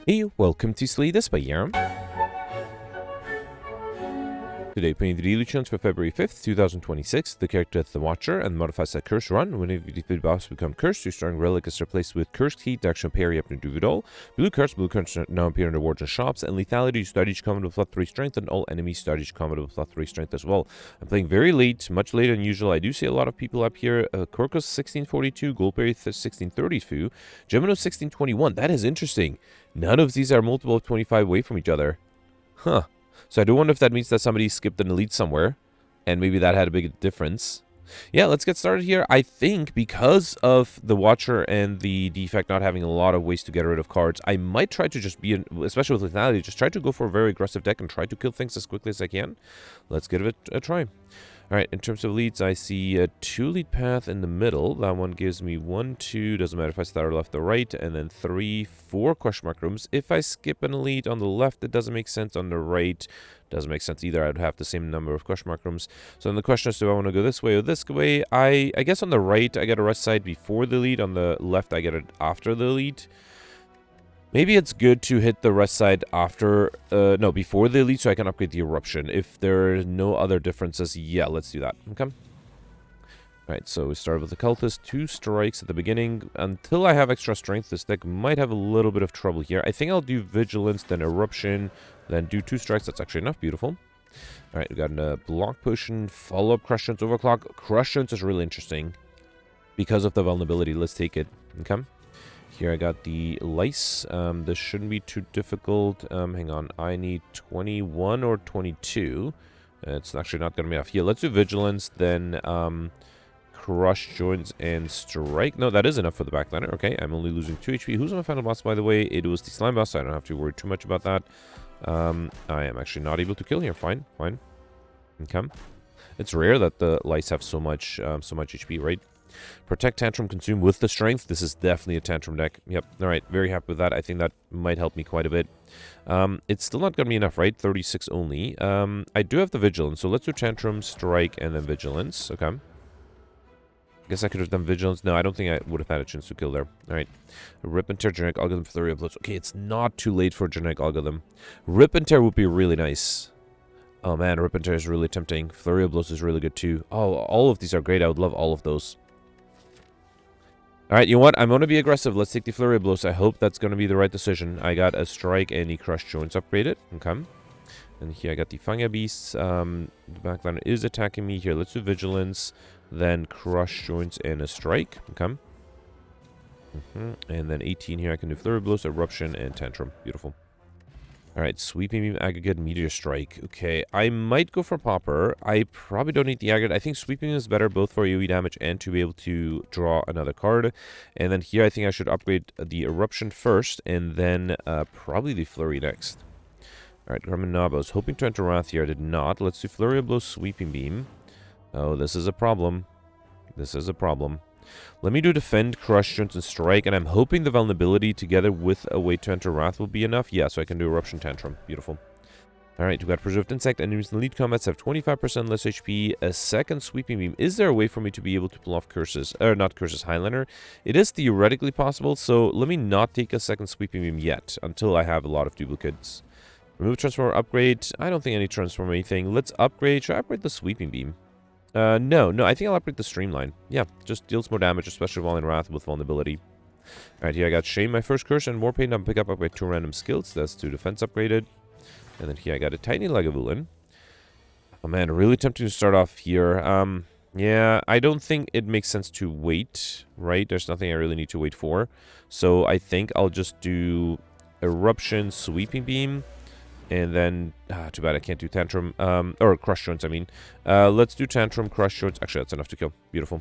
Hey, welcome to Slay This by Yaram. Today, playing the daily challenge for February 5th, 2026. The character The Watcher and modifies a curse run. Whenever the boss become cursed, your starting relic is replaced with Cursed Key, Darkstone Periapt, and Duvidal. Blue cards now appear in rewards and shops. And Lethality, you start each combat with +3 strength, and all enemies start each combat with +3 strength as well. I'm playing very late, much later than usual. I do see a lot of people up here. Korkos 1642, Goldberry 1632, Gemino 1621. That is interesting. None of these are multiple of 25 away from each other. Huh. So I do wonder if that means that somebody skipped an elite somewhere, and maybe that had a big difference. Yeah, let's get started here. I think because of the Watcher and the defect not having a lot of ways to get rid of cards, I might try to just be, especially with Lethality, just try to go for a very aggressive deck and try to kill things as quickly as I can. Let's give it a try. Alright, in terms of leads, I see a 2-lead path in the middle. That one gives me 1, 2, doesn't matter if I start left or right, and then 3, 4 question mark rooms. If I skip an elite on the left, it doesn't make sense. On the right, doesn't make sense either. I'd have the same number of question mark rooms. So then the question is, do I want to go this way or this way? I guess on the right, I get a rest side before the lead. On the left, I get it after the lead. Maybe it's good to hit the rest side after, before the elite so I can upgrade the eruption. If there are no other differences, yeah, let's do that. Okay. Alright, so we start with the cultist. 2 strikes at the beginning. Until I have extra strength, this deck might have a little bit of trouble here. I think I'll do vigilance, then eruption, then do 2 strikes. That's actually enough. Beautiful. Alright, we got a block potion, follow-up crush Jones, overclock. Crush Jones is really interesting because of the vulnerability. Let's take it. Okay. Here I got the lice. This shouldn't be too difficult. Hang on. I need 21 or 22. It's actually not going to be enough. Here, let's do vigilance, then crush joints and strike. No, that is enough for the backliner. Okay, I'm only losing 2 HP. Who's my final boss, by the way? It was the slime boss, so I don't have to worry too much about that. I am actually not able to kill here. Fine, fine. Okay. It's rare that the lice have so much HP, right? Protect, Tantrum, Consume with the strength. This is definitely a Tantrum deck. Yep. Alright, very happy with that. I think that might help me quite a bit. It's still not going to be enough, right? 36 only. I do have the Vigilance, so let's do Tantrum, Strike, and then Vigilance. Okay. I guess I could have done Vigilance. No, I don't think I would have had a chance to kill there. Alright. Rip and Tear, Genetic Algorithm, Flurry of Blows. Okay, it's not too late for Genetic Algorithm. Rip and Tear would be really nice. Oh man, Rip and Tear is really tempting. Flurry of Blows is really good too. Oh, all of these are great. I would love all of those. Alright, you know what? I'm going to be aggressive. Let's take the Flurry of Blows. I hope that's going to be the right decision. I got a Strike and the Crush Joints upgraded. Okay. And here I got the Fungi Beasts. The backliner is attacking me. Here, let's do Vigilance. Then Crush Joints and a Strike. Okay. And then 18 here. I can do Flurry of Blows, Eruption, and Tantrum. Beautiful. Alright, Sweeping Beam, Aggregate, Meteor Strike. Okay, I might go for Popper. I probably don't need the Aggregate. I think Sweeping is better both for AoE damage and to be able to draw another card. And then here I think I should upgrade the Eruption first, and then probably the Flurry next. Alright, Grumman Knob. I was hoping to enter Wrath here. I did not. Let's do Flurry of Blows, Sweeping Beam. Oh, this is a problem. This is a problem. Let me do Defend, Crush, Joints, and Strike, and I'm hoping the Vulnerability together with a way to enter Wrath will be enough. Yeah, so I can do Eruption, Tantrum. Beautiful. Alright, we got Preserved Insect. Enemies in lead combats have 25% less HP. A second Sweeping Beam. Is there a way for me to be able to pull off Curses? Or not Curses, Highliner. It is theoretically possible, so let me not take a second Sweeping Beam yet, until I have a lot of duplicates. Remove Transformer, upgrade. I don't think I need to transform anything. Let's upgrade. Should I upgrade the Sweeping Beam? No, I think I'll upgrade the Streamline. Yeah, just deals more damage, especially while in Wrath with vulnerability. Alright, here I got Shame, my first curse, and more pain. I'm pick up upgrade 2 random skills. That's 2 defense upgraded. And then here I got a Tiny Lagavulin. Oh man, really tempting to start off here. Yeah, I don't think it makes sense to wait, right? There's nothing I really need to wait for. So I think I'll just do Eruption, Sweeping Beam. And then, too bad I can't do Tantrum, or Crush Joints, I mean. Let's do Tantrum, Crush Joints. Actually, that's enough to kill. Beautiful.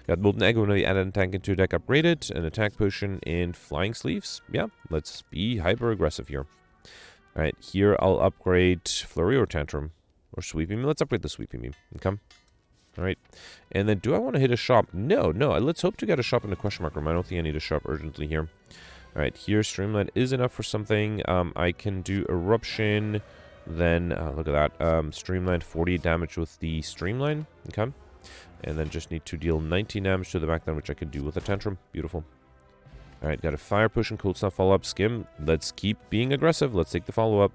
Got Molten Egg when we add an tank into deck upgraded, an attack potion, and Flying Sleeves. Yeah, let's be hyper-aggressive here. Alright, here I'll upgrade Flurry or Tantrum, or Sweeping Beam. Let's upgrade the Sweeping Beam. Okay. Alright. And then, do I want to hit a shop? No. Let's hope to get a shop in the question mark room. I don't think I need a shop urgently here. Alright, here Streamline is enough for something. I can do Eruption, then, look at that, Streamline 40 damage with the Streamline, okay? And then just need to deal 19 damage to the backline, which I can do with a Tantrum. Beautiful. Alright, got a Fire Potion, Cold Snap follow-up, Skim. Let's keep being aggressive. Let's take the follow-up.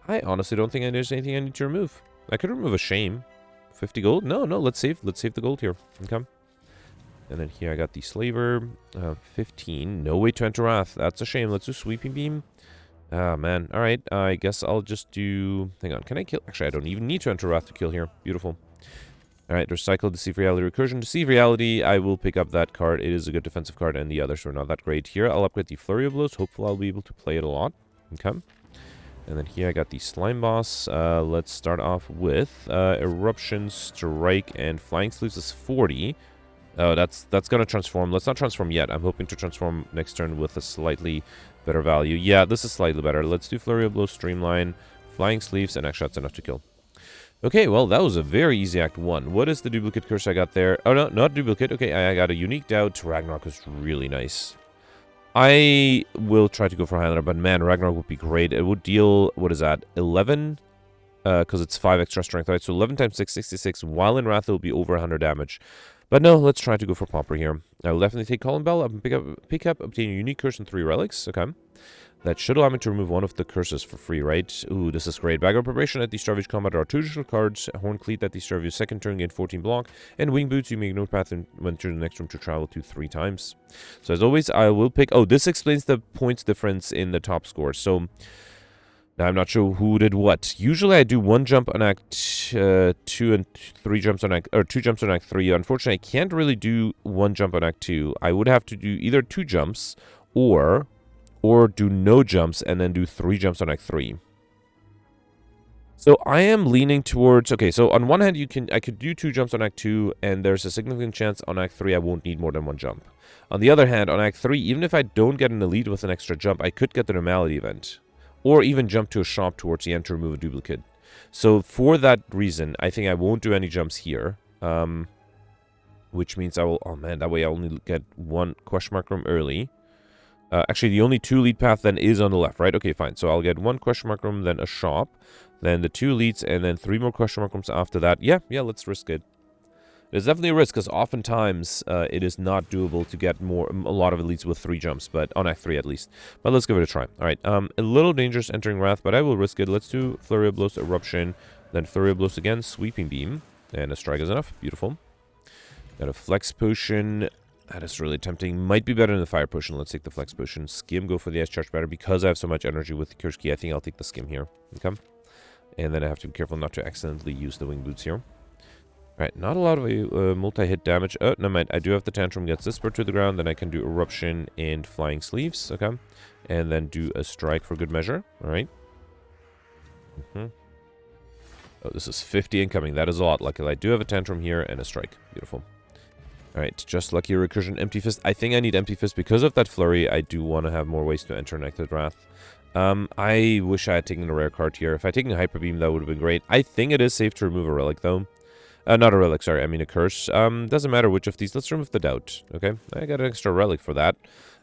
I honestly don't think there's anything I need to remove. I could remove a Shame. 50 gold? No, let's save the gold here. Okay. And then here I got the Slaver. 15. No way to enter Wrath. That's a shame. Let's do Sweeping Beam. Ah, man. Alright, I guess I'll just do... Hang on, can I kill... Actually, I don't even need to enter Wrath to kill here. Beautiful. Alright, recycle Deceive Reality Recursion. Deceive Reality, I will pick up that card. It is a good defensive card, and the others are not that great. Here, I'll upgrade the Flurry of Blows. Hopefully, I'll be able to play it a lot. Okay. And then here I got the Slime Boss. Let's start off with Eruption, Strike, and Flying Sleeves is 40. Oh, that's going to transform. Let's not transform yet. I'm hoping to transform next turn with a slightly better value. Yeah, this is slightly better. Let's do Flurry of Blows, Streamline, Flying Sleeves, and actually that's enough to kill. Okay, well, that was a very easy Act 1. What is the duplicate curse I got there? Oh, no, not duplicate. Okay, I got a Unique Doubt. Ragnarok is really nice. I will try to go for Highlander, but man, Ragnarok would be great. It would deal, what is that, 11? Because it's 5 extra strength, right? So 11 times 6, 66. While in Wrath, it will be over 100 damage. But no, let's try to go for Pauper here. I will definitely take Colin Bell up and pick up, obtain a unique curse and 3 relics. Okay. That should allow me to remove one of the curses for free, right? Ooh, this is great. Background Preparation at the start of each combat are 2 additional cards. Horn Cleat at the start of your second turn, gain 14 block. And Wing Boots, you make no path and enter the next room to travel to 3 times. So as always, I will pick... Oh, this explains the points difference in the top score. So... Now, I'm not sure who did what. Usually, I do 1 jump on Act 2 and 3 jumps on Act... Or 2 jumps on Act 3. Unfortunately, I can't really do 1 jump on Act 2. I would have to do either 2 jumps or do no jumps and then do 3 jumps on Act 3. So I am leaning towards... Okay, so on one hand, I could do 2 jumps on Act 2, and there's a significant chance on Act 3 I won't need more than 1 jump. On the other hand, on Act 3, even if I don't get an elite with an extra jump, I could get the Normality event. Or even jump to a shop towards the end to remove a duplicate. So for that reason, I think I won't do any jumps here. Which means I will... Oh man, that way I only get 1 question mark room early. Actually, the only 2 lead path then is on the left, right? Okay, fine. So I'll get 1 question mark room, then a shop, then the 2 leads, and then 3 more question mark rooms after that. Yeah, let's risk it. There's definitely a risk, because oftentimes it is not doable to get a lot of elites with 3 jumps, but on Act 3 at least. But let's give it a try. Alright, a little dangerous entering Wrath, but I will risk it. Let's do Flurry of Blows, Eruption, then Flurry of Blows again, Sweeping Beam, and a Strike is enough. Beautiful. Got a Flex Potion. That is really tempting. Might be better than the Fire Potion. Let's take the Flex Potion. Skim, go for the Ice Charge better. Because I have so much energy with the Curse Key, I think I'll take the Skim here. Okay. And then I have to be careful not to accidentally use the Wing Boots here. Alright, not a lot of multi-hit damage. Oh, no mind. I do have the Tantrum. Gets this bird to the ground. Then I can do Eruption and Flying Sleeves. Okay. And then do a Strike for good measure. Alright. Oh, this is 50 incoming. That is a lot. Luckily, I do have a Tantrum here and a Strike. Beautiful. Alright, just lucky Recursion, Empty Fist. I think I need Empty Fist because of that Flurry. I do want to have more ways to enter Enacted Wrath. I wish I had taken a rare card here. If I had taken a Hyper Beam, that would have been great. I think it is safe to remove a Relic, though. Not a Relic, sorry. I mean a Curse. Doesn't matter which of these. Let's remove the Doubt, okay? I got an extra Relic for that.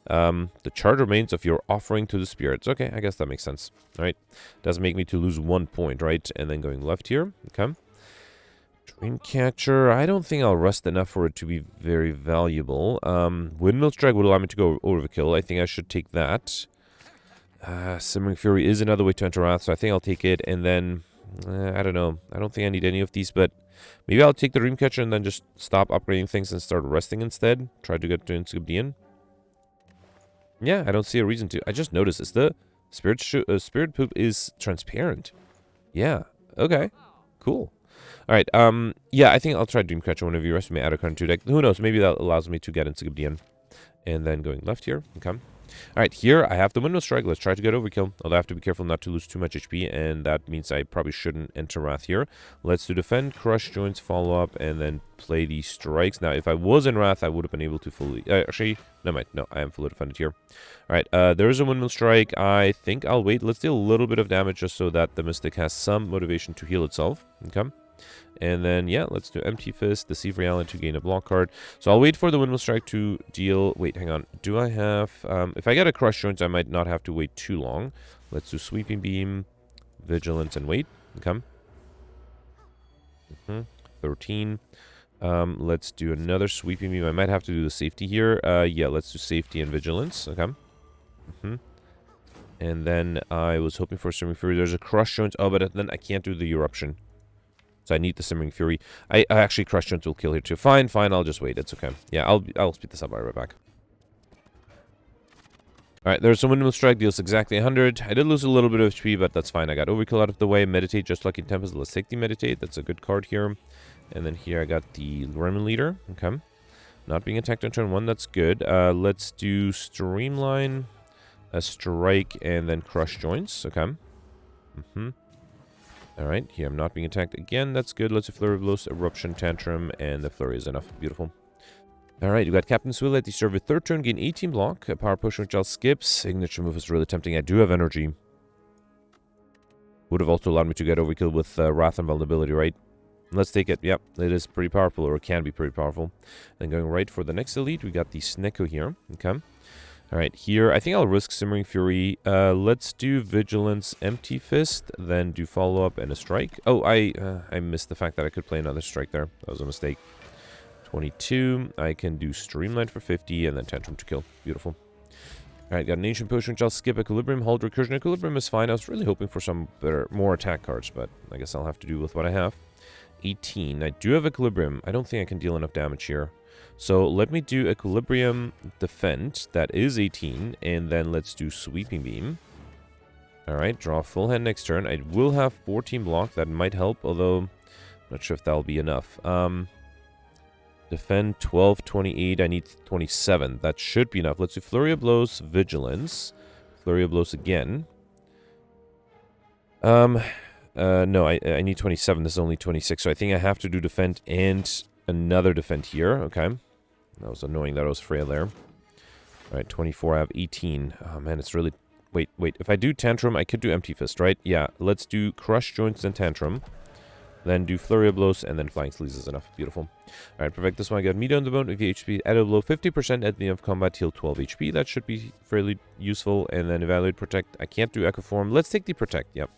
The charge remains of your offering to the spirits. Okay, I guess that makes sense. Alright. Doesn't make me to lose 1 point, right? And then going left here. Okay. Dreamcatcher, I don't think I'll rest enough for it to be very valuable. Windmill Strike would allow me to go overkill. I think I should take that. Simmering Fury is another way to enter Wrath, so I think I'll take it. And then, I don't know. I don't think I need any of these, but maybe I'll take the Dreamcatcher and then just stop upgrading things and start resting instead. Try to get to Inscription. Yeah, I don't see a reason to. I just noticed this. The Spirit Poop is transparent. Yeah, okay. Cool. Alright, yeah, I think I'll try Dreamcatcher whenever you rest me out of card 2 deck. Who knows, maybe that allows me to get into Gibdian. And then going left here, okay. Alright, here I have the Windmill Strike. Let's try to get overkill. Although I have to be careful not to lose too much HP, and that means I probably shouldn't enter Wrath here. Let's do Defend, Crush, Joints, Follow Up, and then play these Strikes. Now, if I was in Wrath, I would have been able to fully... actually, no, I am fully defended here. Alright, there is a Windmill Strike. I think I'll wait. Let's deal a little bit of damage just so that the Mystic has some motivation to heal itself. Okay. And then, yeah, let's do Empty Fist, Deceive Reality to gain a block card. So I'll wait for the Windmill Strike to deal... Wait, hang on. Do I have... if I get a Crush Joints, I might not have to wait too long. Let's do Sweeping Beam, Vigilance, and wait. Okay. 13. Let's do another sweeping beam. I might have to do the safety here. Yeah, let's do safety and vigilance. Okay. And then I was hoping for Simmering Fury. There's a Crush Joints. Oh, but then I can't do the Eruption. So I need the Simmering Fury. I actually, Crush Joints will kill here too. Fine, I'll just wait. It's okay. Yeah, I'll speed this up. I'll be right back. Alright, there's a Windmill Strike. Deals exactly 100. I did lose a little bit of HP, but that's fine. I got Overkill out of the way. Meditate, just like in Tempest. Let's take the Meditate. That's a good card here. And then here I got the Gremlin Leader. Okay. Not being attacked on turn 1. That's good. Let's do Streamline, a Strike, and then Crush Joints. Okay. Alright, here I'm not being attacked again. That's good. Let's do Flurry of Blows, Eruption, Tantrum, and the Flurry is enough. Beautiful. Alright, you got Captain's Will at the start of your third turn. Gain 18 block. A Power Potion which I'll skip. Signature move is really tempting. I do have energy. Would have also allowed me to get Overkill with Wrath and Vulnerability, right? Let's take it. Yep, it is pretty powerful, or it can be pretty powerful. Then going right for the next elite, we got the Snecko here. Okay. Alright, here, I think I'll risk Simmering Fury. Let's do Vigilance, Empty Fist, then do Follow-Up and a Strike. Oh, I missed the fact that I could play another Strike there. That was a mistake. 22. I can do Streamline for 50, and then Tantrum to kill. Beautiful. Alright, got an Ancient Potion, which I'll skip. Equilibrium, Hold, Recursion. Equilibrium is fine. I was really hoping for some more attack cards, but I guess I'll have to do with what I have. 18. I do have Equilibrium. I don't think I can deal enough damage here. So let me do Equilibrium, Defend. That is 18. And then let's do Sweeping Beam. Alright, draw full hand next turn. I will have 14 block. That might help, although I'm not sure if that'll be enough. Defend 12, 28. I need 27. That should be enough. Let's do Flurry of Blows, Vigilance. Flurry of Blows again. No, I need 27. This is only 26. So I think I have to do Defend and another Defend here. Okay. That was annoying that I was frail there. Alright, 24. I have 18. Oh, man, it's really... Wait. If I do Tantrum, I could do Empty Fist, right? Yeah, let's do Crush Joints and Tantrum. Then do Flurry of Blows, and then Flying Sleeves is enough. Beautiful. Alright, perfect. This one I got Meat on the Bone, if HP, add a blow 50% at the end of combat, heal 12 HP. That should be fairly useful. And then Evaluate, Protect. I can't do Echo Form. Let's take the Protect, yep.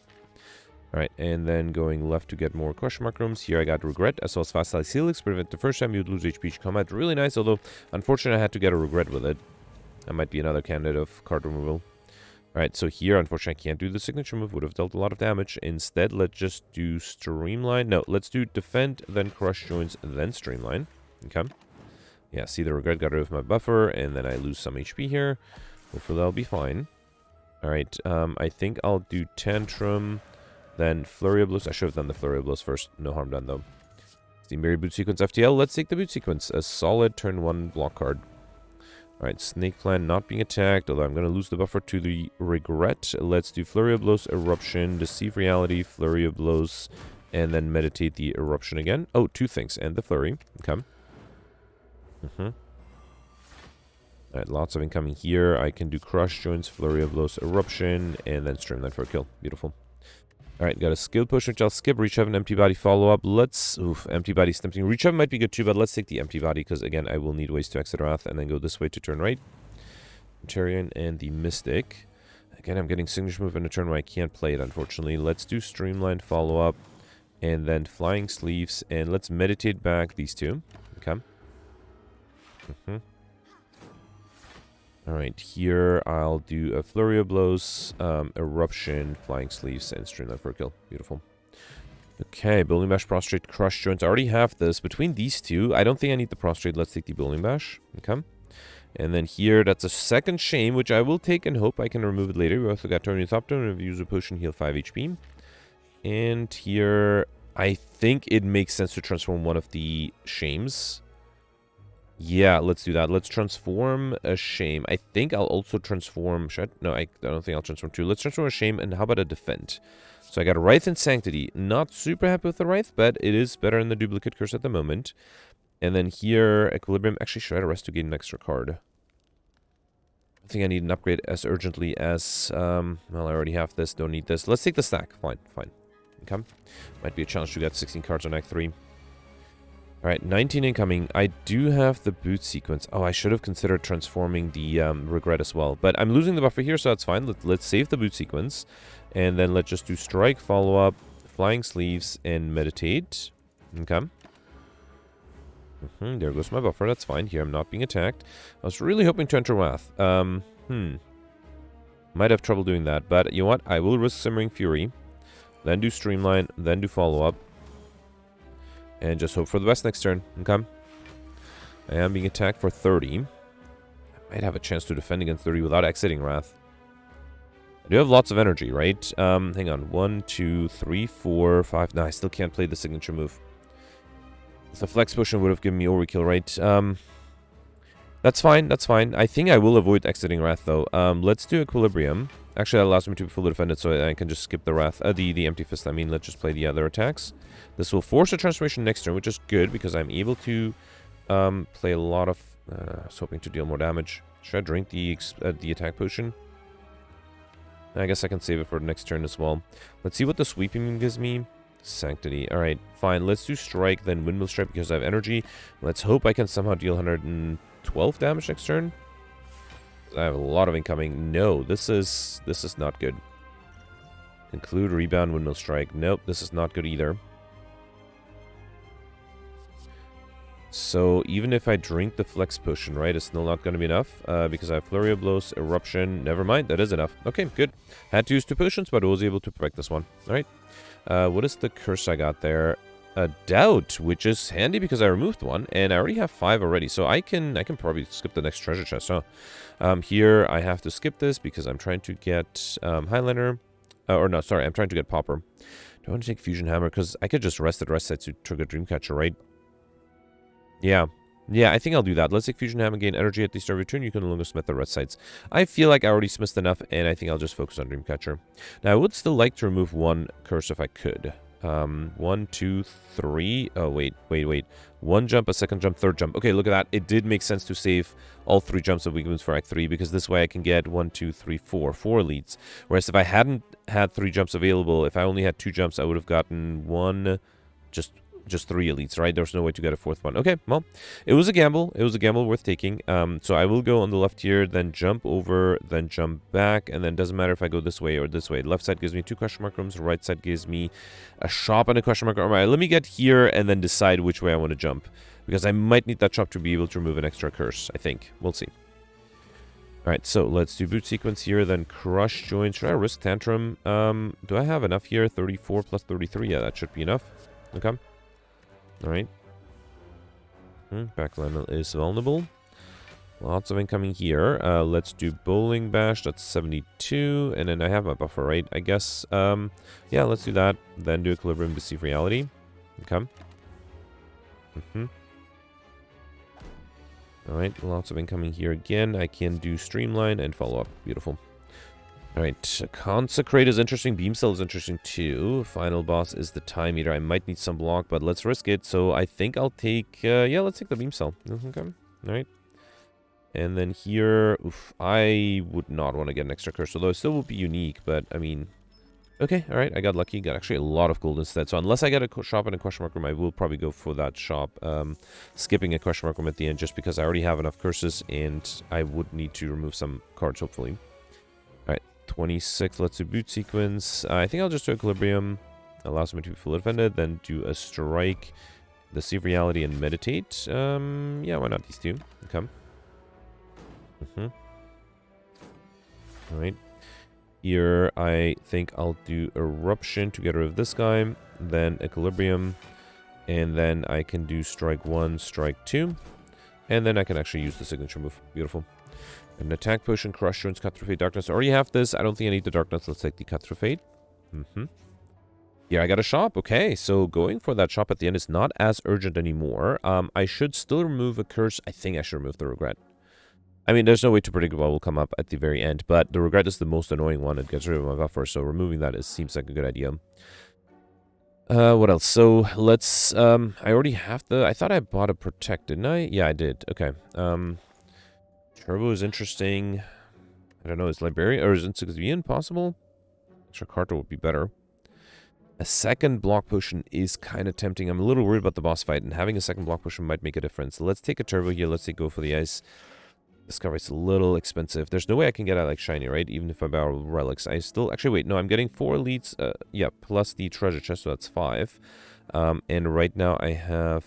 Alright, and then going left to get more Question Mark rooms. Here I got Regret, as well as Fast Slice Helix. Prevent the first time you'd lose HP each combat. Really nice, although, unfortunately, I had to get a Regret with it. That might be another candidate of card removal. Alright, so here, unfortunately, I can't do the signature move. Would have dealt a lot of damage. Instead, let's just do Streamline. No, let's do Defend, then Crush Joints, then Streamline. Okay. Yeah, see, the Regret got rid of my buffer, and then I lose some HP here. Hopefully, that'll be fine. Alright, I think I'll do Tantrum, then Flurry of Blows. I should have done the Flurry of Blows first. No harm done, though. Steam Berry Boot Sequence FTL. Let's take the Boot Sequence. A solid turn 1 block card. Alright, Snake Plant not being attacked, although I'm going to lose the buffer to the Regret. Let's do Flurry of Blows, Eruption, Deceive Reality, Flurry of Blows, and then Meditate the Eruption again. Oh, 2 things, and the Flurry. Okay. Alright, lots of incoming here. I can do Crush Joints, Flurry of Blows, Eruption, and then Streamline for a kill. Beautiful. Alright, got a Skill Push, which I'll skip. Reach 7, Empty Body follow-up. Let's... Oof, Empty Body's tempting. Reach 7 might be good too, but let's take the Empty Body, because, again, I will need ways to exit Wrath, and then go this way to turn right. Tarian and the Mystic. Again, I'm getting Signature Move in a turn where I can't play it, unfortunately. Let's do Streamline follow-up, and then Flying Sleeves, and let's Meditate back these two. Okay. Alright, here I'll do a Flurry of Blows, Eruption, Flying Sleeves, and Streamline for a kill. Beautiful. Okay, Building Bash, Prostrate, Crush Joints. I already have this. Between these two, I don't think I need the Prostrate. Let's take the Building Bash. Okay. And then here, that's a second Shame, which I will take and hope I can remove it later. We also got Turn Your Top Down, and use a potion, heal 5 HP. And here, I think it makes sense to transform one of the Shames. Yeah, let's do that. Let's transform a Shame. I think I'll also transform... No, I don't think I'll transform 2. Let's transform a Shame, and how about a Defend? So I got a Wraith and Sanctity. Not super happy with the Wraith, but it is better than the Duplicate Curse at the moment. And then here, Equilibrium. Actually, should I rest to gain an extra card? I think I need an upgrade as urgently as... well, I already have this. Don't need this. Let's take the stack. Fine. Okay. Might be a challenge to get 16 cards on Act 3. Alright, 19 incoming. I do have the Boot Sequence. Oh, I should have considered transforming the Regret as well. But I'm losing the buffer here, so that's fine. Let's save the Boot Sequence. And then let's just do Strike, Follow-Up, Flying Sleeves, and Meditate. Okay. There goes my buffer. That's fine. Here I'm not being attacked. I was really hoping to enter Wrath. Might have trouble doing that, but you know what? I will risk Simmering Fury, then do Streamline, then do Follow-Up, and just hope for the best next turn. Okay. I am being attacked for 30. I might have a chance to defend against 30 without exiting Wrath. I do have lots of energy, right? Hang on. 1, 2, 3, 4, 5. No, I still can't play the signature move. The Flex Potion would have given me overkill, right? That's fine, that's fine. I think I will avoid exiting Wrath, though. Let's do Equilibrium. Actually, that allows me to be fully defended, so I can just skip the Wrath. The Empty Fist, I mean. Let's just play the other attacks. This will force a transformation next turn, which is good, because I'm able to play a lot of... I was hoping to deal more damage. Should I drink the attack potion? I guess I can save it for the next turn as well. Let's see what the Sweeping Beam gives me. Sanctity. Alright, fine. Let's do Strike, then Windmill Strike because I have energy. Let's hope I can somehow deal 112 damage next turn. I have a lot of incoming. No, this is not good. Conclude, Rebound, Windmill Strike. Nope, this is not good either. So even if I drink the Flex Potion, right, it's still not going to be enough because I have Flurry of Blows, Eruption. Never mind, that is enough. Okay, good. Had to use 2 potions, but I was able to perfect this one. All right. What is the curse I got there? A Doubt, which is handy because I removed 1, and I already have 5 already, so I can probably skip the next treasure chest. Huh? Here I have to skip this because I'm trying to get Highliner. Or no, sorry, I'm trying to get Pauper. Do I want to take Fusion Hammer? Because I could just rest at rest side to trigger Dreamcatcher, right? Yeah. Yeah, I think I'll do that. Let's take Fusion Hammer, gain energy at the start of your turn. You can no longer smith the red sides. I feel like I already smithed enough, and I think I'll just focus on Dreamcatcher. Now, I would still like to remove 1 curse if I could. 1, 2, 3. Oh, wait. 1 jump, a second jump, third jump. Okay, look at that. It did make sense to save all 3 jumps of Weakness for Act 3, because this way I can get 1, 2, 3, 4 leads. Whereas if I hadn't had 3 jumps available, if I only had 2 jumps, I would have gotten 1, just 3 elites, right? There's no way to get a 4th one. Okay, well, it was a gamble. It was a gamble worth taking. So I will go on the left here, then jump over, then jump back, and then doesn't matter if I go this way or this way. Left side gives me 2 question mark rooms. Right side gives me a shop and a question mark room. All right, let me get here and then decide which way I want to jump, because I might need that shop to be able to remove an extra curse, I think. We'll see. All right, so let's do boot sequence here, then crush joint. Should I risk tantrum? Do I have enough here? 34 plus 33. Yeah, that should be enough. Okay. Alright. Backline is vulnerable. Lots of incoming here. Let's do Bowling Bash. That's 72. And then I have my buffer, right? I guess. Yeah, let's do that. Then do Equilibrium, Deceive Reality. Okay. Alright, lots of incoming here again. I can do Streamline and Follow Up. Beautiful. Alright, Consecrate is interesting. Beam Cell is interesting too. Final boss is the Time Eater. I might need some block, but let's risk it. So I think I'll take... yeah, let's take the Beam Cell. Okay, alright. And then here... Oof, I would not want to get an extra curse, although it still would be unique, but I mean... Okay, alright, I got lucky. Got actually a lot of gold instead. So unless I get a shop and a question mark room, I will probably go for that shop. Skipping a question mark room at the end, just because I already have enough curses, and I would need to remove some cards, hopefully. 26, let's do boot sequence. I think I'll just do Equilibrium. Allows me to be fully defended. Then do a Strike, Deceive Reality, and Meditate. Yeah, why not these 2? Okay. Alright. Here, I think I'll do Eruption to get rid of this guy. Then Equilibrium. And then I can do Strike 1, Strike 2. And then I can actually use the signature move. Beautiful. An attack potion, crush joints, cut through fate, darkness. I already have this. I don't think I need the darkness. Let's take the cut through fate. Yeah, I got a shop. Okay, so going for that shop at the end is not as urgent anymore. I should still remove a curse. I think I should remove the regret. I mean, there's no way to predict what will come up at the very end, but the regret is the most annoying one. It gets rid of my buffer, so removing that seems like a good idea. What else? So let's, I already have I thought I bought a protect, didn't I? Yeah, I did. Okay. Turbo is interesting. I don't know, is Librarian or is Insignificant possible? Extra Carter would be better. A second block potion is kind of tempting. I'm a little worried about the boss fight, and having a second block potion might make a difference. Let's take a turbo here. Let's say go for the ice. Discovery's a little expensive. There's no way I can get out like shiny, right? Even if I borrow relics. I still... Actually, wait. No, I'm getting 4 elites. Yeah, plus the treasure chest, so that's 5. And right now I have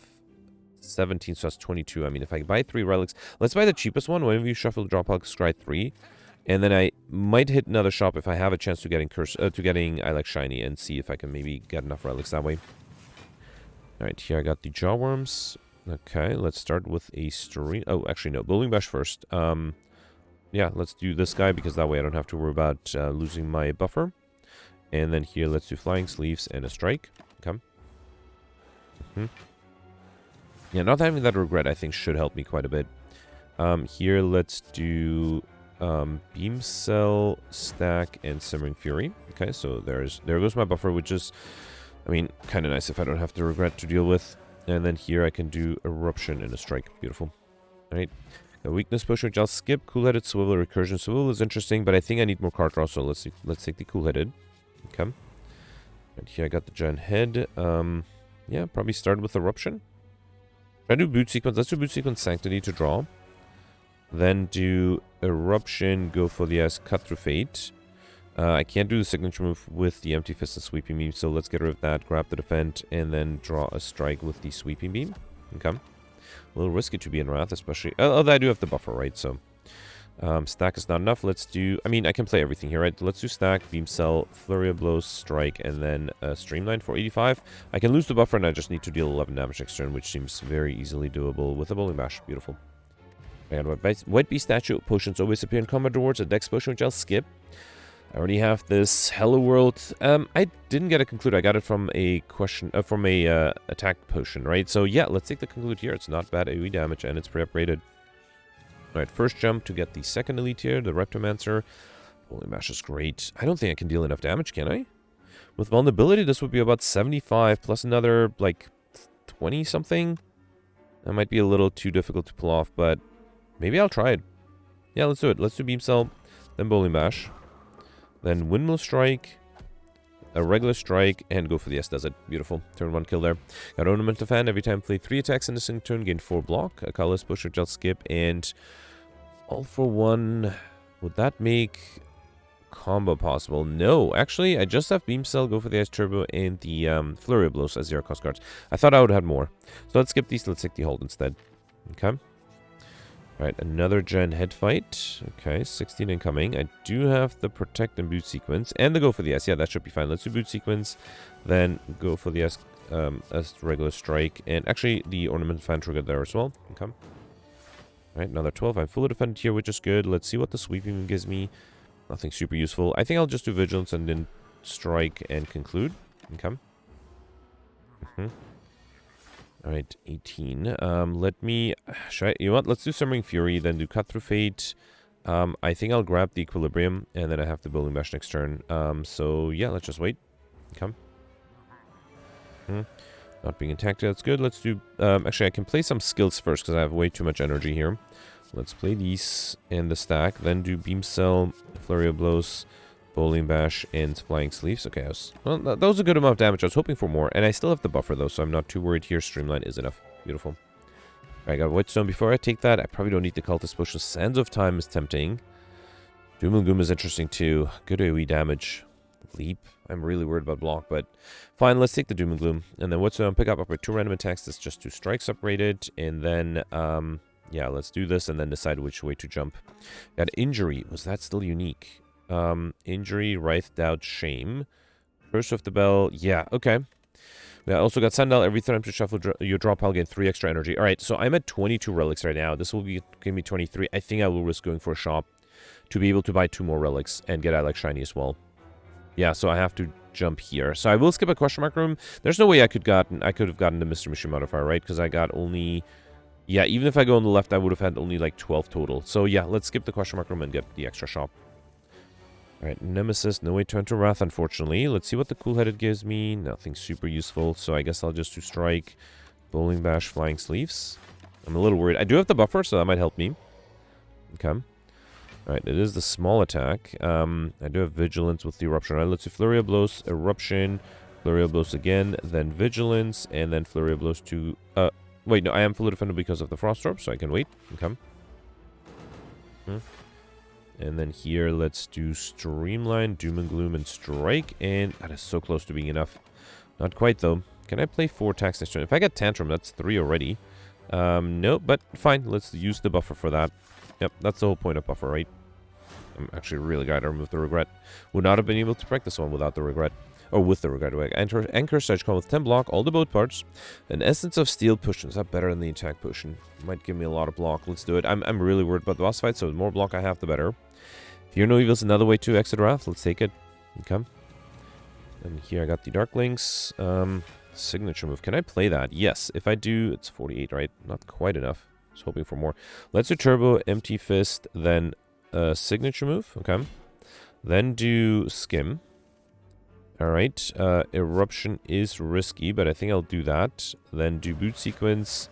17, so that's 22. I mean, if I buy 3 relics, let's buy the cheapest one. Whenever you shuffle, draw pile, scry 3. And then I might hit another shop if I have a chance to getting I like shiny and see if I can maybe get enough relics that way. Alright, here I got the jawworms. Okay, let's start with a stream. Oh, actually, no. Bowling Bash first. Yeah, let's do this guy because that way I don't have to worry about losing my buffer. And then here, let's do Flying Sleeves and a Strike. Okay. Yeah, not having that regret, I think, should help me quite a bit. Here, let's do Beam Cell, Stack, and Simmering Fury. Okay, so there goes my buffer, which is, I mean, kind of nice if I don't have to regret to deal with. And then here I can do Eruption and a Strike. Beautiful. Alright. A weakness potion, which I'll skip. Cool-headed Swivel, Recursion. Swivel is interesting, but I think I need more card draw, so let's take the cool-headed. Okay. And here I got the giant head. Yeah, probably start with Eruption. Try to do Boot Sequence. Let's do Boot Sequence Sanctity to draw. Then do Eruption, go for the Cut Through Fate. I can't do the signature move with the Empty Fist and Sweeping Beam, so let's get rid of that, grab the Defend, and then draw a Strike with the Sweeping Beam. Okay. A little risky to be in Wrath, especially... Although I do have the buffer, right? So, Stack is not enough. Let's do... I mean, I can play everything here, right? Let's do Stack, Beam Cell, Flurry of Blows, Strike, and then Streamline for 85. I can lose the buffer, and I just need to deal 11 damage next turn, which seems very easily doable with a Bowling Bash. Beautiful. I got White Beast Statue. Potions always appear in combat rewards. A Dex Potion, which I'll skip. I already have this Hello World. I didn't get a Conclude. I got it from a attack potion, right? So yeah, let's take the Conclude here. It's not bad AoE damage, and it's pre-upgraded. Alright, first jump to get the second elite here, the Reptomancer. Holy Mash is great. I don't think I can deal enough damage, can I? With vulnerability, this would be about 75 plus another, like, 20-something. That might be a little too difficult to pull off, but maybe I'll try it. Yeah, let's do it. Let's do Beam Cell, then Bowling Bash. Then Windmill Strike, a regular strike, and go for the S-Desert. Beautiful. Turn 1 kill there. Got Ornament of Hand. Every time play 3 attacks in a single turn, gain 4 block. A colorless push, which I'll skip. And all for 1. Would that make combo possible? No. Actually, I just have Beam Cell, go for the Ice Turbo, and the Flurry of Blows as 0 cost cards. I thought I would have had more. So let's skip these. Let's take the Hold instead. Okay. Alright, another Gen head fight. Okay, 16 incoming. I do have the Protect and Boot Sequence. And the Go for the S. Yeah, that should be fine. Let's do Boot Sequence. Then go for the S as regular strike. And actually, the Ornament Fan triggered there as well. Okay. Alright, another 12. I'm fully defended here, which is good. Let's see what the Sweeping gives me. Nothing super useful. I think I'll just do Vigilance and then Strike and Conclude. Okay. Alright, 18. Let me... you know what? Let's do Simmering Fury, then do Cut Through Fate. I think I'll grab the Equilibrium, and then I have the Bowling Bash next turn. So, yeah, let's just wait. Come. Not being attacked, that's good. Let's do... actually, I can play some skills first, because I have way too much energy here. Let's play these and the stack, then do Beam Cell, Flurry of Blows, Bowling Bash, and Flying Sleeves. Okay, well, that was a good amount of damage. I was hoping for more, and I still have the buffer, though, so I'm not too worried here. Streamline is enough. Beautiful. Alright, I got Whetstone. Before I take that, I probably don't need the Cultist Potion. Sands of Time is tempting. Doom and Gloom is interesting, too. Good AoE damage. Leap. I'm really worried about block, but fine, let's take the Doom and Gloom. And then Whetstone, pick up upgrade 2 random attacks. That's just 2 strikes upgraded, and then, yeah, let's do this, and then decide which way to jump. Got Injury. Was that still unique? Injury, Wraith, Doubt, Shame. Curse of the Bell. Yeah, okay. I also got Sundial. Every time to shuffle your draw pile, gain 3 extra energy. Alright, so I'm at 22 relics right now. This will give me 23. I think I will risk going for a shop to be able to buy 2 more relics and get like shiny as well. Yeah, so I have to jump here. So I will skip a question mark room. There's no way I could have gotten the Mr. Machine modifier, right? Because I got only... Yeah, even if I go on the left, I would have had only like 12 total. So yeah, let's skip the question mark room and get the extra shop. Alright, Nemesis, no way turn to Wrath, unfortunately. Let's see what the Cool-Headed gives me. Nothing super useful, so I guess I'll just do Strike, Bowling Bash, Flying Sleeves. I'm a little worried. I do have the buffer, so that might help me. Okay. Alright, it is the small attack. I do have Vigilance with the Eruption. Alright, let's do Flurry of Blows, Eruption, Flurry of Blows again, then Vigilance, and then Flurry of Blows to... wait, no, I am fully defended because of the Frost Orb, so I can wait. Okay. And then here, let's do Streamline, Doom and Gloom, and Strike. And that is so close to being enough. Not quite, though. Can I play 4 attacks next turn? If I get Tantrum, that's 3 already. No, but fine. Let's use the buffer for that. Yep, that's the whole point of buffer, right? I'm actually really glad I removed the regret. Would not have been able to break this one without the regret. Or with the regret. Anchor Sedge Con with 10 block, all the boat parts. An Essence of Steel potion. Is that better than the attack potion? Might give me a lot of block. Let's do it. I'm really worried about the boss fight, so the more block I have, the better. Fear No Evil is another way to exit Wrath. Let's take it. Okay. And here I got the Dark Links. Signature move. Can I play that? Yes. If I do, it's 48, right? Not quite enough. I was hoping for more. Let's do Turbo, Empty Fist, then signature move. Okay. Then do Skim. Alright, Eruption is risky, but I think I'll do that. Then do Boot Sequence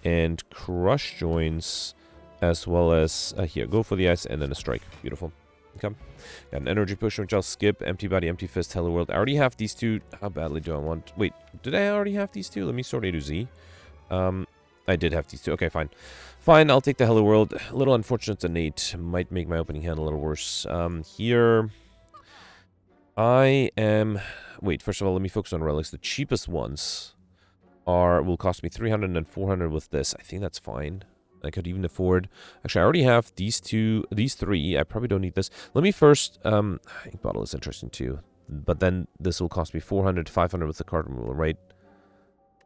and Crush Joints, as well as, here, go for the ice and then a strike. Beautiful. Okay. Got an Energy Push, which I'll skip. Empty Body, Empty Fist, Hello World. I already have these two. How badly do I want... Wait, did I already have these two? Let me sort A to Z. I did have these two. Okay, fine. Fine, I'll take the Hello World. A little unfortunate to Nate. Might make my opening hand a little worse. Here... I am... Wait, first of all, let me focus on relics. The cheapest ones will cost me 300 and 400 with this. I think that's fine. I could even afford... Actually, I already have these three. I probably don't need this. Let me first... Ink Bottle is interesting too. But then this will cost me 400, 500 with the card removal, right?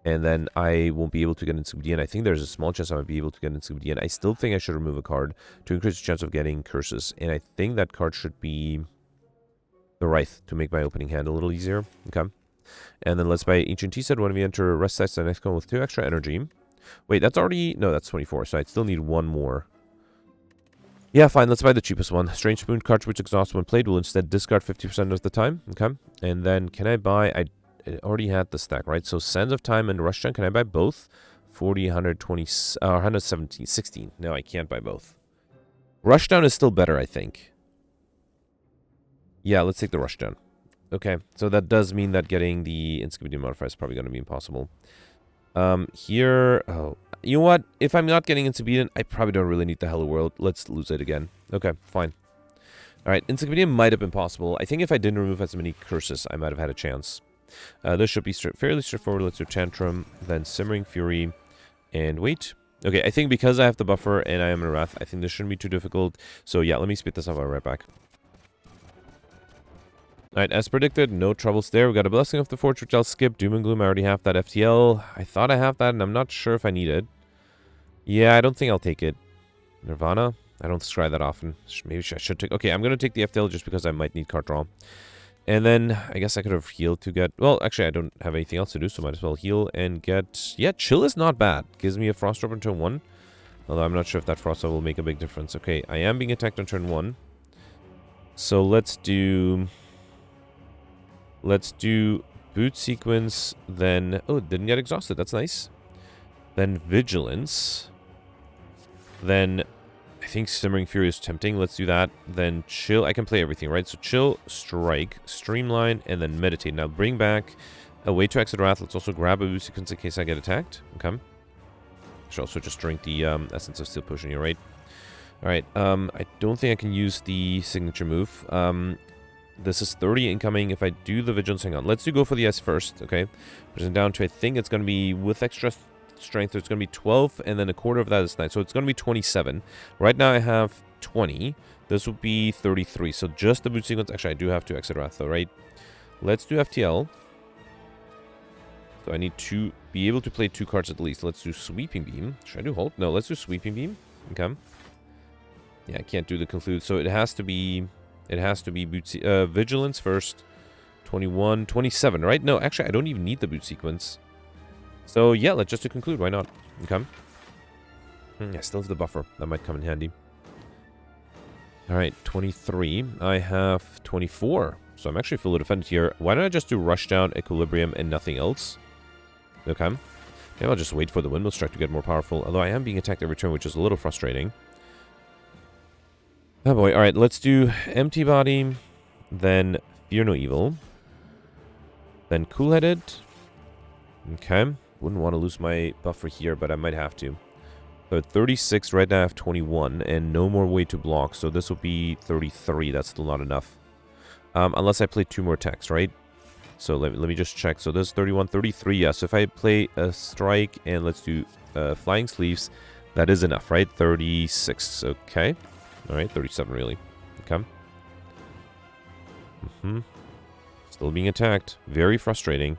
And then I won't be able to get in Subdian. I think there's a small chance I might be able to get in Subdian. I still think I should remove a card to increase the chance of getting curses. And I think that card should be... the Wraith to make my opening hand a little easier. Okay. And then let's buy Ancient Tea Set. When we enter Rest Sites, the next one with 2 extra energy. Wait, that's already... No, that's 24, so I still need 1 more. Yeah, fine, let's buy the cheapest one. Strange Spoon card, which exhausts when played, will instead discard 50% of the time. Okay. And then can I buy... I already had the stack, right? So Sands of Time and Rushdown, can I buy both? 40, 120, 117, 16. No, I can't buy both. Rushdown is still better, I think. Yeah, let's take the Rushdown. Okay, so that does mean that getting the Inscomedian modifier is probably going to be impossible. Here... Oh, you know what? If I'm not getting Inscomedian, I probably don't really need the Hello World. Let's lose it again. Okay, fine. Alright, Inscomedian might have been possible. I think if I didn't remove as many curses, I might have had a chance. This should be fairly straightforward. Let's do Tantrum, then Simmering Fury, and wait. Okay, I think because I have the buffer and I am in Wrath, I think this shouldn't be too difficult. So yeah, let me speed this up. I'll be right back. Alright, as predicted, no troubles there. We got a Blessing of the Forge, which I'll skip. Doom and Gloom, I already have that. FTL, I thought I have that, and I'm not sure if I need it. Yeah, I don't think I'll take it. Nirvana, I don't scry that often. Maybe I should take... Okay, I'm going to take the FTL just because I might need card draw. And then, I guess I could have healed to get... Well, actually, I don't have anything else to do, so might as well heal and get... Yeah, Chill is not bad. Gives me a Frost Drop on turn 1. Although I'm not sure if that Frost Drop will make a big difference. Okay, I am being attacked on turn 1. So let's do... Let's do Boot Sequence, then... Oh, it didn't get exhausted. That's nice. Then Vigilance. Then... I think Simmering Fury is tempting. Let's do that. Then Chill. I can play everything, right? So Chill, Strike, Streamline, and then Meditate. Now bring back a way to exit Wrath. Let's also grab a Boot Sequence in case I get attacked. Okay. I should also just drink the Essence of Steel Potion here, right? Alright. I don't think I can use the signature move. This is 30 incoming. If I do the Vigilance, hang on. Let's go for the S first, okay? Pressing down to, I think it's going to be with extra strength. It's going to be 12, and then a quarter of that is 9. So it's going to be 27. Right now I have 20. This would be 33. So just the Boot Sequence. Actually, I do have to exit Wrath, though, right? Let's do FTL. So I need to be able to play 2 cards at least. Let's do Sweeping Beam. Should I do Halt? No, let's do Sweeping Beam. Okay. Yeah, I can't do the Conclude. So it has to be... It has to be Vigilance first. 21, 27, right? No, actually, I don't even need the Boot Sequence. So, yeah, let's just to conclude. Why not? Okay. I still have the buffer. That might come in handy. Alright, 23. I have 24. So I'm actually fully defended here. Why don't I just do Rushdown, Equilibrium, and nothing else? Okay. Maybe I'll just wait for the Windmill Strike to get more powerful. Although I am being attacked every turn, which is a little frustrating. Oh boy, alright, let's do Empty Body, then Fear No Evil, then Cool-Headed. Okay, wouldn't want to lose my buffer here, but I might have to. So 36, right now I have 21, and no more way to block, so this will be 33, that's still not enough. Unless I play 2 more attacks, right? So let me just check. So this is 31, 33, yeah, so if I play a Strike, and let's do Flying Sleeves. That is enough, right? 36. Okay. All right, 37 really. Okay. Still being attacked. Very frustrating.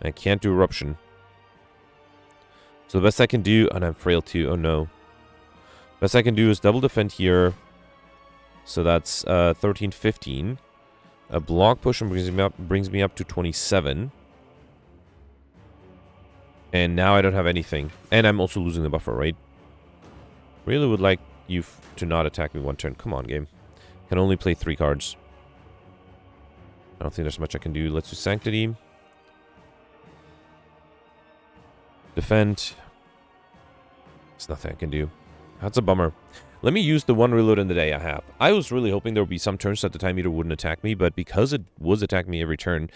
I can't do Eruption. So the best I can do, and I'm frail too. Oh no. Best I can do is double defend here. So that's 13, 15. A block push brings me up to 27. And now I don't have anything. And I'm also losing the buffer, right? Really would like you to not attack me one turn. Come on, game. Can only play 3 cards. I don't think there's much I can do. Let's do Sanctity. Defend. There's nothing I can do. That's a bummer. Let me use the one reload in the day I have. I was really hoping there would be some turns that the Time Eater wouldn't attack me, but because it was attacking me every turn,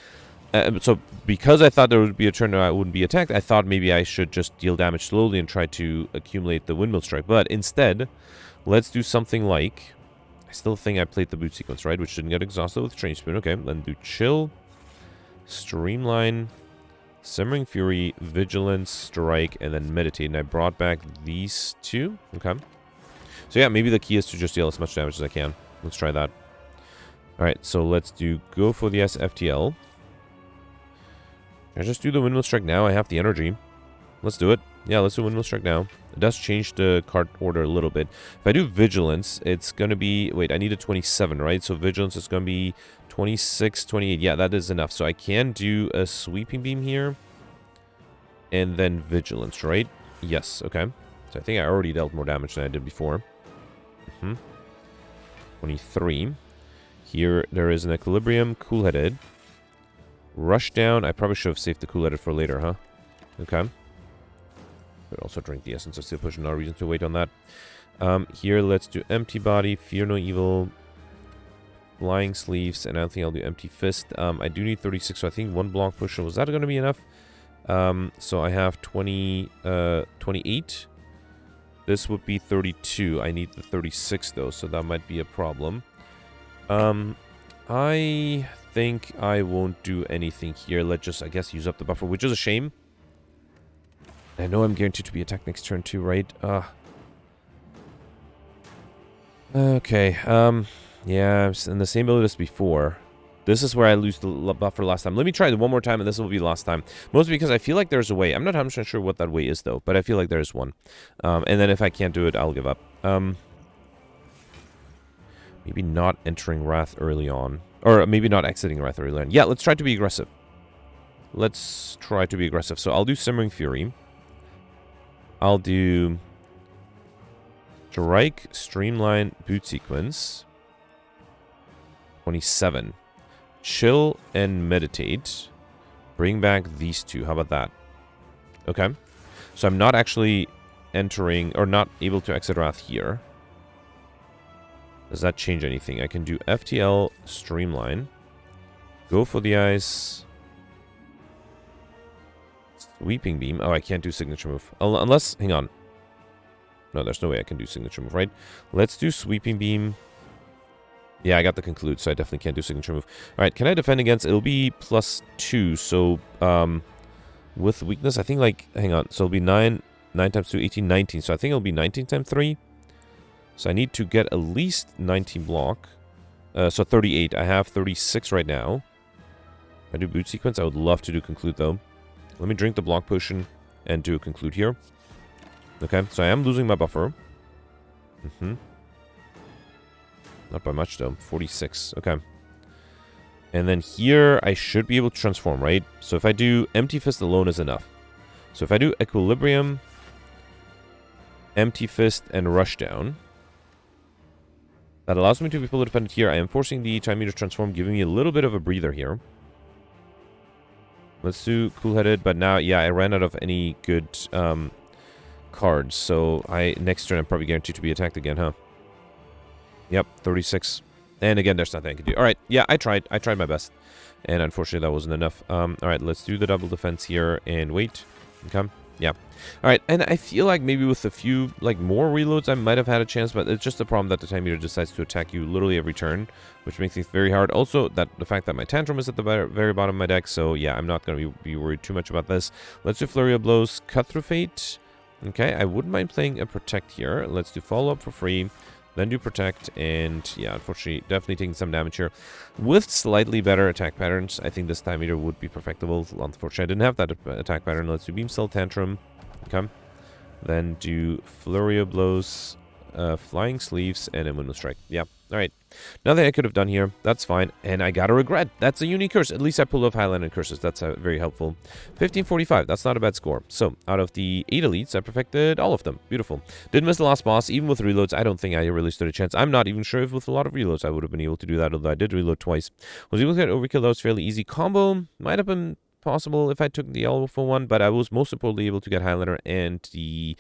so because I thought there would be a turn that I wouldn't be attacked, I thought maybe I should just deal damage slowly and try to accumulate the Windmill Strike. But instead, let's do something like... I still think I played the boot sequence, right? Which didn't get exhausted with Strange Spoon. Okay, then do Chill, Streamline, Simmering Fury, Vigilance, Strike, and then Meditate. And I brought back these 2. Okay. So yeah, maybe the key is to just deal as much damage as I can. Let's try that. Alright, so let's go for the SFTL. Can I just do the Windmill Strike now? I have the energy. Let's do it. Yeah, let's do Windmill Strike now. It does change the card order a little bit. If I do Vigilance, it's going to be... Wait, I need a 27, right? So Vigilance is going to be 26, 28. Yeah, that is enough. So I can do a Sweeping Beam here. And then Vigilance, right? Yes, okay. So I think I already dealt more damage than I did before. 23. Here, there is an Equilibrium, Cool-Headed. Rushdown. I probably should have saved the Cool-Headed for later, huh? Okay. But also drink the Essence of Steel Push. No reason to wait on that. Here, let's do Empty Body, Fear No Evil, Flying Sleeves, and I don't think I'll do Empty Fist. I do need 36, so I think 1 block push. Was that going to be enough? So I have 28. This would be 32. I need the 36, though, so that might be a problem. I think I won't do anything here. Let's just, I guess, use up the buffer, which is a shame. I know I'm guaranteed to be attacked next turn, too, right? Okay, yeah, in the same build as before. This is where I lose the buffer last time. Let me try it one more time, and this will be the last time. Mostly because I feel like there's a way. I'm not 100% sure what that way is, though, but I feel like there's one. And then if I can't do it, I'll give up. Maybe not entering Wrath early on. Or maybe not exiting Wrath early on. Yeah, let's try to be aggressive. Let's try to be aggressive. So I'll do Simmering Fury. I'll do Strike, Streamline, Boot Sequence. 27. Chill and Meditate. Bring back these 2. How about that? Okay. So I'm not actually entering, or not able to exit Wrath here. Does that change anything? I can do FTL, Streamline. Go for the Eyes. Sweeping Beam. Oh, I can't do Signature Move. Unless, hang on. No, there's no way I can do Signature Move, right? Let's do Sweeping Beam. Yeah, I got the Conclude, so I definitely can't do Signature Move. Alright, can I defend against? It'll be +2, so, with weakness, I think, like, hang on. So it'll be 9 times 2, 18, 19. So I think it'll be 19 times 3. So I need to get at least 19 block. So 38. I have 36 right now. I do Boot Sequence. I would love to do Conclude, though. Let me drink the block potion and do a Conclude here. Okay, so I am losing my buffer. Not by much, though. 46. Okay. And then here, I should be able to transform, right? So if I do Empty Fist alone is enough. So if I do Equilibrium, Empty Fist, and Rushdown, that allows me to be fully defended here. I am forcing the Time Eater to transform, giving me a little bit of a breather here. Let's do Cool-Headed, but now, yeah, I ran out of any good cards. So next turn, I'm probably guaranteed to be attacked again, huh? Yep, 36. And again, there's nothing I can do. Alright, yeah, I tried my best. And unfortunately, that wasn't enough. Alright, let's do the double defense here and wait. Okay. Yeah. All right, and I feel like maybe with a few like more reloads, I might have had a chance, but it's just the problem that the time meter decides to attack you literally every turn, which makes it very hard. Also, that the fact that my tantrum is at the very bottom of my deck, so yeah, I'm not going to be worried too much about this. Let's do Flurry of Blows, Cut Through Fate. Okay, I wouldn't mind playing a Protect here. Let's do Follow Up for free, then do Protect, and yeah, unfortunately, definitely taking some damage here. With slightly better attack patterns, I think this time meter would be perfectable. Unfortunately, I didn't have that attack pattern. Let's do Beam Cell, Tantrum. Okay. Then do Flurry of Blows, Flying Sleeves, and Immunal Strike. Yeah. Alright. Nothing I could have done here. That's fine. And I got a regret. That's a unique curse. At least I pulled off Highlander curses. That's very helpful. 1545. That's not a bad score. So, out of the 8 elites, I perfected all of them. Beautiful. Did miss the last boss. Even with reloads, I don't think I really stood a chance. I'm not even sure if with a lot of reloads I would have been able to do that, although I did reload twice. Was able to get Overkill. That was fairly easy. Combo might have been possible if I took the Alpha one, but I was most importantly able to get Highlander and the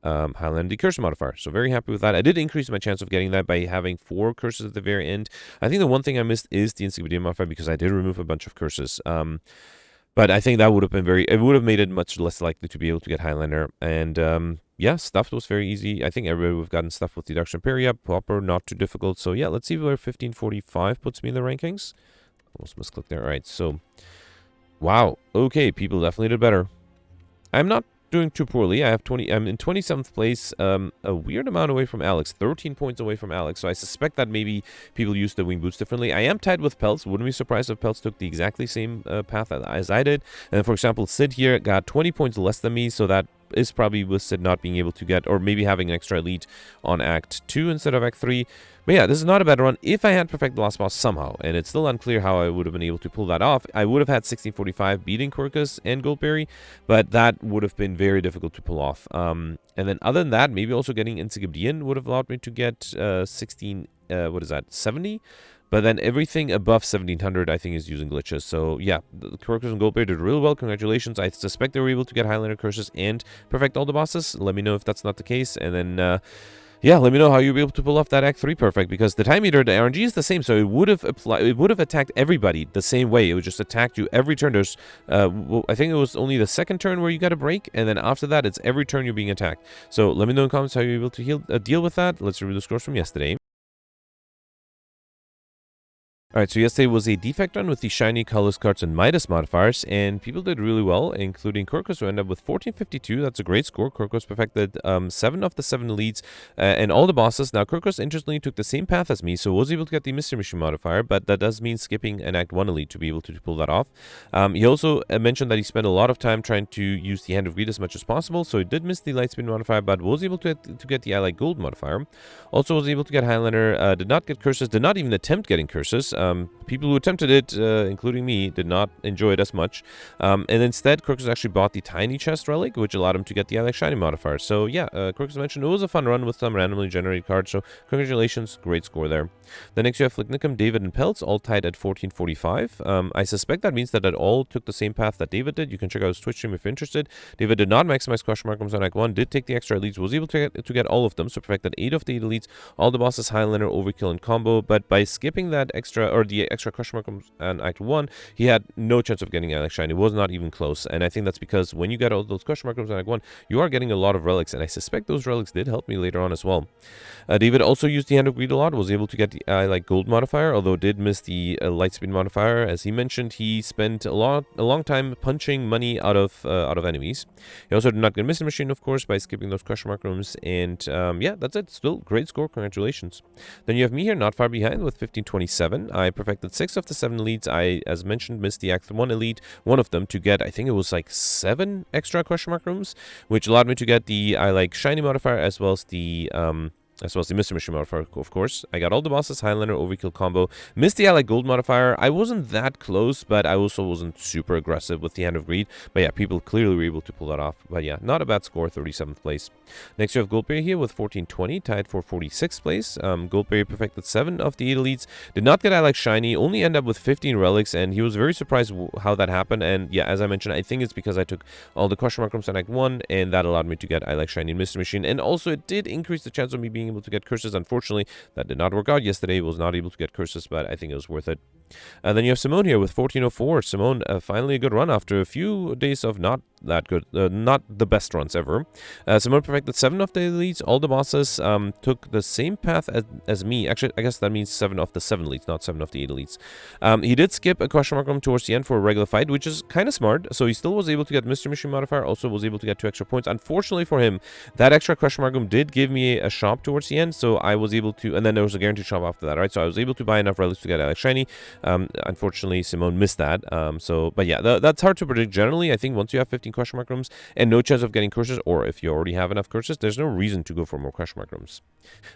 Highlander curse modifier. So very happy with that. I did increase my chance of getting that by having 4 curses at the very end. I think the one thing I missed is the Insignificant modifier because I did remove a bunch of curses. But I think that would have been it would have made it much less likely to be able to get Highlander. And yeah, stuff was very easy. I think everybody would have gotten stuff with the Darkstone Periapt. Proper, not too difficult. So yeah, let's see where 1545 puts me in the rankings. Almost misclicked there. All right, so wow. Okay, people definitely did better. I'm not doing too poorly. I'm in 27th place, a weird amount away from Alex, 13 points away from Alex, so I suspect that maybe people use the wing boots differently. I am tied with Peltz. Wouldn't be surprised if Peltz took the exactly same path as I did. And for example, Sid here got 20 points less than me, so that is probably with Sid not being able to get, or maybe having an extra elite on Act 2 instead of Act 3. But yeah, this is not a bad run. If I had perfected the last boss somehow, and it's still unclear how I would have been able to pull that off, I would have had 1645 beating Quirkus and Goldberry, but that would have been very difficult to pull off. And then other than that, maybe also getting Insignificant would have allowed me to get 70? But then everything above 1700, I think, is using glitches. So, yeah, the Quirkus and Goldberry did really well. Congratulations. I suspect they were able to get Highlander curses and perfect all the bosses. Let me know if that's not the case. And then, yeah, let me know how you'll be able to pull off that Act 3 perfect. Because the time meter, the RNG is the same. So, it would have attacked everybody the same way. It would just attack you every turn. There's, I think it was only the second turn where you got a break. And then after that, it's every turn you're being attacked. So, let me know in the comments how you're able to deal with that. Let's review the scores from yesterday. Alright, so yesterday was a defect run with the shiny, colorless cards and Midas modifiers, and people did really well, including Quirkus, who ended up with 1452. That's a great score. Quirkus perfected 7 of the 7 leads and all the bosses. Now, Quirkus interestingly took the same path as me, so was able to get the Mystery Machine modifier, but that does mean skipping an Act 1 elite to be able to pull that off. He also mentioned that he spent a lot of time trying to use the Hand of Greed as much as possible, so he did miss the Lightspeed modifier, but was able to get the I Like Gold modifier. Also was able to get Highlander, did not get curses, did not even attempt getting curses. People who attempted it, including me, did not enjoy it as much. And instead, Quirkus actually bought the Tiny Chest Relic, which allowed him to get the I Like Shiny modifier. So yeah, Quirkus mentioned it was a fun run with some randomly generated cards, so congratulations, great score there. Then next you have Flicknickum, David, and Peltz, all tied at 1445. I suspect that means that it all took the same path that David did. You can check out his Twitch stream if you're interested. David did not maximize question mark on Act 1, did take the extra elites, was able to get all of them, so perfected 8 of the 8 elites, all the bosses, Highlander, Overkill, and Combo, but by skipping that extra, or the extra question mark on Act 1, he had no chance of getting Alex Shiny. It was not even close, and I think that's because when you get all those question marks on Act 1, you are getting a lot of relics, and I suspect those relics did help me later on as well. David also used the Hand of Greed a lot, was able to get the I Like Gold modifier, although did miss the Lightspeed modifier. As he mentioned, he spent a long time punching money out of enemies. He also did not get Mystery Machine, of course, by skipping those question mark rooms, and yeah, that's it. Still great score, congratulations. Then you have me here, not far behind with 1527. I perfected 6 of the 7 elites. I, as mentioned, missed the Act 1 elite, one of them, to get, I think it was like 7 extra question mark rooms, which allowed me to get the I Like Shiny modifier as well as the Mystery Machine modifier, of course. I got all the bosses, Highlander, Overkill combo. Missed the I Like Gold modifier. I wasn't that close, but I also wasn't super aggressive with the Hand of Greed. But yeah, people clearly were able to pull that off. But yeah, not a bad score, 37th place. Next, you have Goldberry here with 1420, tied for 46th place. Goldberry perfected 7 of the 8 elites. Did not get I Like Shiny, only end up with 15 relics, and he was very surprised how that happened. And yeah, as I mentioned, I think it's because I took all the question mark rooms on Act 1, and that allowed me to get I Like Shiny and Mystery Machine. And also, it did increase the chance of me being able to get curses. Unfortunately, that did not work out yesterday. Was not able to get curses, but I think it was worth it. Then you have Simone here with 1404. Simone, finally a good run after a few days of not that good, not the best runs ever. Simone perfected 7 of the elites. All the bosses took the same path as me. Actually, I guess that means 7 of the 7 elites, not 7 of the 8 elites. He did skip a question mark room towards the end for a regular fight, which is kind of smart. So he still was able to get Mystery Machine modifier, also was able to get 2 extra points. Unfortunately for him, that extra question mark room did give me a shop towards the end, so I was able to, and then there was a guaranteed shop after that, right? So I was able to buy enough relics to get Alex Shiny. Unfortunately, Simone missed that. But yeah, that's hard to predict generally. I think once you have 15 question mark rooms and no chance of getting curses, or if you already have enough curses, there's no reason to go for more question mark rooms.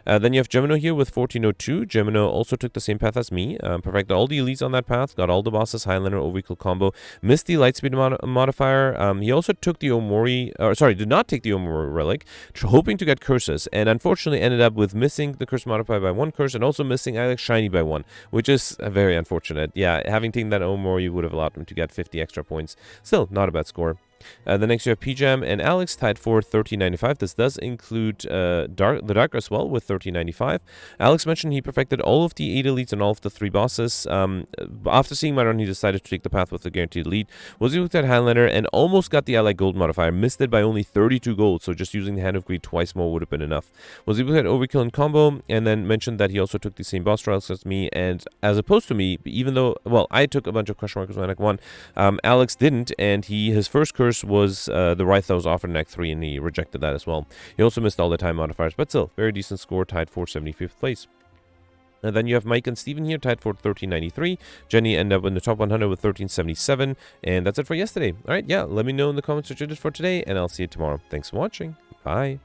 Then you have Gemino here with 1402. Gemino also took the same path as me, perfected all the elites on that path, got all the bosses, Highlander, overkill combo, missed the lightspeed modifier. He also took the Omori, did not take the Omori relic, hoping to get curses, and unfortunately ended up with missing the curse modifier by 1 curse and also missing Alex Shiny by 1, which is very unfortunate. Yeah, having taken that Omori would have allowed him to get 50 extra points. Still, not a bad score. The next you have Pjam and Alex tied for 1395. This does include the Dark as well with 1395. Alex mentioned he perfected all of the 8 elites and all of the 3 bosses. After seeing my run, he decided to take the path with the guaranteed elite. Was able to get Highlander and almost got the Allied Gold modifier. Missed it by only 32 gold, so just using the Hand of Greed twice more would have been enough. Was able to get overkill and combo, and then mentioned that he also took the same boss trials as me, and as opposed to me, even though, well, I took a bunch of question markers on Act 1, Alex didn't, and his first curse was the Wraith that was offered in Act 3, and he rejected that as well. He also missed all the time modifiers, but still, very decent score, tied for 75th place. And then you have Mike and Steven here, tied for 1393. Jenny ended up in the top 100 with 1377, and that's it for yesterday. Alright, yeah, let me know in the comments what you did for today, and I'll see you tomorrow. Thanks for watching. Bye.